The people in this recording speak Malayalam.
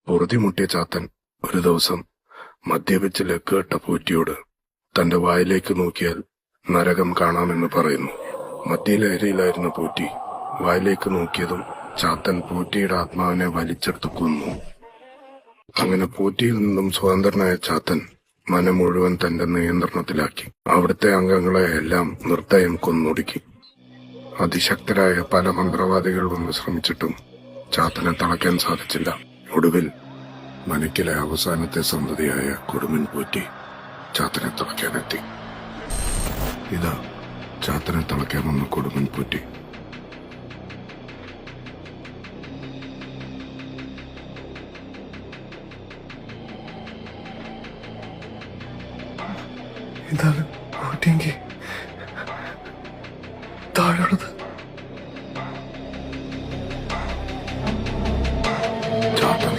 പൊറുതിമുട്ടിയ ചാത്തൻ ഒരു ദിവസം മദ്യപിച്ച് ലക്കുകെട്ട പൂറ്റിയോട് തന്റെ വായിലേക്ക് നോക്കിയാൽ നരകം കാണാമെന്ന് പറയുന്നു. മദ്യലഹരിയിലായിരുന്ന പൂറ്റി വായിലേക്ക് നോക്കിയതും ചാത്തൻ പൂറ്റിയുടെ ആത്മാവിനെ വലിച്ചെടുത്ത് കൊന്നു. അങ്ങനെ പൂറ്റിയിൽ നിന്നും സ്വതന്ത്രനായ ചാത്തൻ മനം മുഴുവൻ തന്റെ നിയന്ത്രണത്തിലാക്കി. അവിടുത്തെ അംഗങ്ങളെ എല്ലാം നിർദ്ദയം കൊന്നൊടുക്കി. അതിശക്തരായ പല മന്ത്രവാദികൾ വന്ന് ശ്രമിച്ചിട്ടും ചാത്തനെ തളയ്ക്കാൻ സാധിച്ചില്ല. ഒടുവിൽ മനക്കിലെ അവസാനത്തെ സന്തതിയായ കൊടുമൻ പൂറ്റി ചാത്തനെ തളയ്ക്കാനെത്തി. ഇതാ ചാത്തനെ തളയ്ക്കാൻ വന്ന കൊടുമൻ പൂറ്റി. ഇതാണ് പൂറ്റിയെങ്കിൽ താഴെയുള്ളത് ചാത്തൻ